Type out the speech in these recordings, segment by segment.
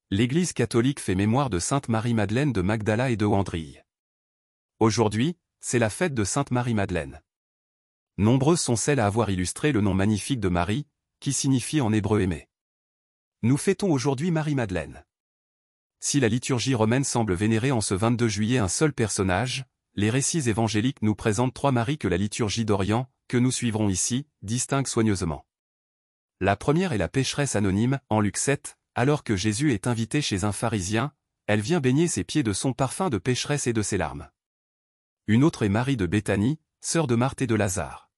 L'Église catholique fait mémoire de Sainte Marie-Madeleine de Magdala et de Wandrille. Aujourd'hui, c'est la fête de Sainte Marie-Madeleine. Nombreuses sont celles à avoir illustré le nom magnifique de Marie, qui signifie en hébreu aimée. Nous fêtons aujourd'hui Marie-Madeleine. Si la liturgie romaine semble vénérer en ce 22 juillet un seul personnage, les récits évangéliques nous présentent 3 Maries que la liturgie d'Orient, que nous suivrons ici, distingue soigneusement. La première est la pécheresse anonyme, en Luc 7, alors que Jésus est invité chez un pharisien, elle vient baigner ses pieds de son parfum de pécheresse et de ses larmes. Une autre est Marie de Béthanie, sœur de Marthe et de Lazare.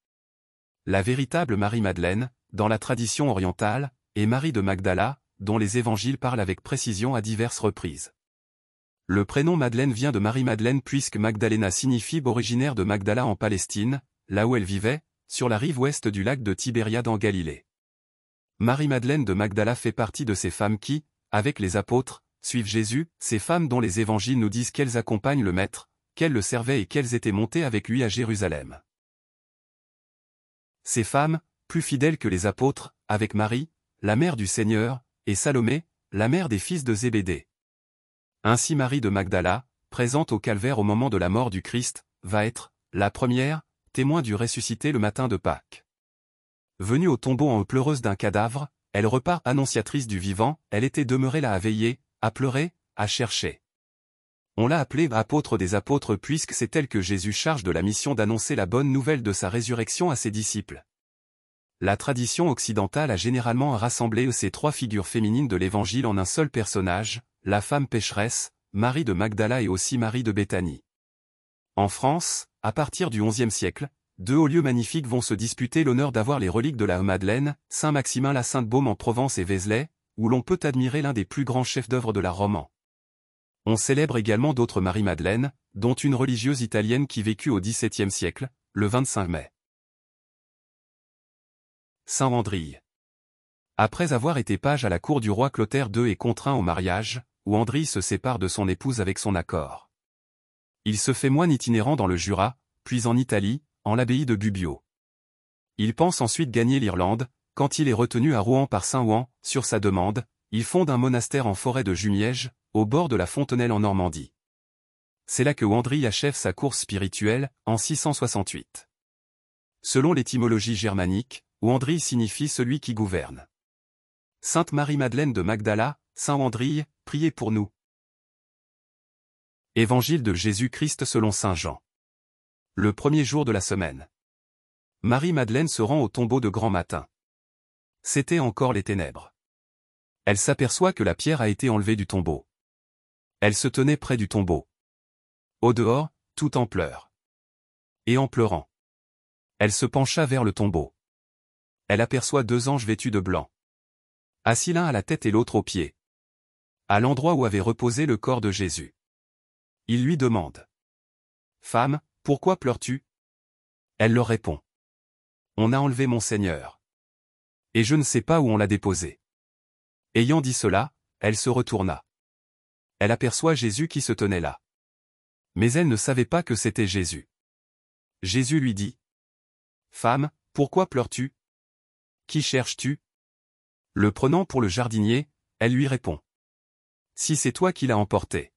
La véritable Marie-Madeleine, dans la tradition orientale, est Marie de Magdala, dont les évangiles parlent avec précision à diverses reprises. Le prénom Madeleine vient de Marie-Madeleine puisque Magdalena signifie originaire de Magdala en Palestine, là où elle vivait, sur la rive ouest du lac de Tibériade en Galilée. Marie-Madeleine de Magdala fait partie de ces femmes qui, avec les apôtres, suivent Jésus, ces femmes dont les évangiles nous disent qu'elles accompagnent le Maître, qu'elles le servaient et qu'elles étaient montées avec lui à Jérusalem. Ces femmes, plus fidèles que les apôtres, avec Marie, la mère du Seigneur, et Salomé, la mère des fils de Zébédée. Ainsi Marie de Magdala, présente au calvaire au moment de la mort du Christ, va être, la première, témoin du ressuscité le matin de Pâques. Venue au tombeau en pleureuse d'un cadavre, elle repart annonciatrice du vivant, elle était demeurée là à veiller, à pleurer, à chercher. On l'a appelée apôtre des apôtres puisque c'est elle que Jésus charge de la mission d'annoncer la bonne nouvelle de sa résurrection à ses disciples. La tradition occidentale a généralement rassemblé ces 3 figures féminines de l'Évangile en un seul personnage, la femme pécheresse, Marie de Magdala et aussi Marie de Béthanie. En France, à partir du XIe siècle, 2 hauts lieux magnifiques vont se disputer l'honneur d'avoir les reliques de la Madeleine, Saint-Maximin la Sainte-Baume en Provence et Vézelay, où l'on peut admirer l'un des plus grands chefs-d'œuvre de l'art roman. On célèbre également d'autres Marie-Madeleine, dont une religieuse italienne qui vécut au XVIIe siècle, le 25 mai. Saint Wandrille. Après avoir été page à la cour du roi Clotaire II et contraint au mariage, Wandrille se sépare de son épouse avec son accord. Il se fait moine itinérant dans le Jura, puis en Italie, en l'abbaye de Bubbio. Il pense ensuite gagner l'Irlande, quand il est retenu à Rouen par saint Ouen, sur sa demande, il fonde un monastère en forêt de Jumièges, au bord de la Fontenelle en Normandie. C'est là que Wandrille achève sa course spirituelle, en 668. Selon l'étymologie germanique, Wandrille signifie celui qui gouverne. Sainte Marie-Madeleine de Magdala, Saint Wandrille, priez pour nous. Évangile de Jésus-Christ selon saint Jean. Le premier jour de la semaine. Marie-Madeleine se rend au tombeau de grand matin. C'était encore les ténèbres. Elle s'aperçoit que la pierre a été enlevée du tombeau. Elle se tenait près du tombeau. Au dehors, tout en pleurs. Et en pleurant, elle se pencha vers le tombeau. Elle aperçoit 2 anges vêtus de blanc. Assis l'un à la tête et l'autre aux pieds. À l'endroit où avait reposé le corps de Jésus. Ils lui demandent. Femme, pourquoi pleures-tu? Elle leur répond. On a enlevé mon Seigneur. Et je ne sais pas où on l'a déposé. Ayant dit cela, elle se retourna. Elle aperçoit Jésus qui se tenait là. Mais elle ne savait pas que c'était Jésus. Jésus lui dit. Femme, pourquoi pleures-tu? Qui cherches-tu? Le prenant pour le jardinier, elle lui répond. Si c'est toi qui l'as emporté.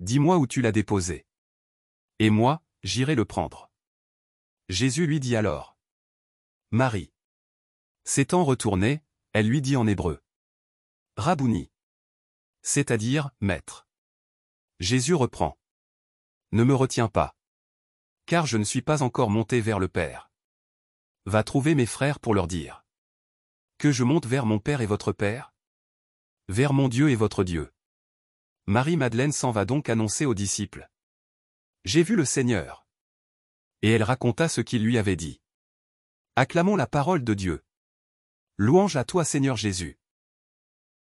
Dis-moi où tu l'as déposé. Et moi, j'irai le prendre. Jésus lui dit alors. Marie. S'étant retournée, elle lui dit en hébreu. Rabouni. C'est-à-dire, maître. Jésus reprend. Ne me retiens pas. Car je ne suis pas encore monté vers le Père. Va trouver mes frères pour leur dire. Que je monte vers mon Père et votre Père? Vers mon Dieu et votre Dieu. Marie-Madeleine s'en va donc annoncer aux disciples. J'ai vu le Seigneur. Et elle raconta ce qu'il lui avait dit. Acclamons la parole de Dieu. Louange à toi Seigneur Jésus.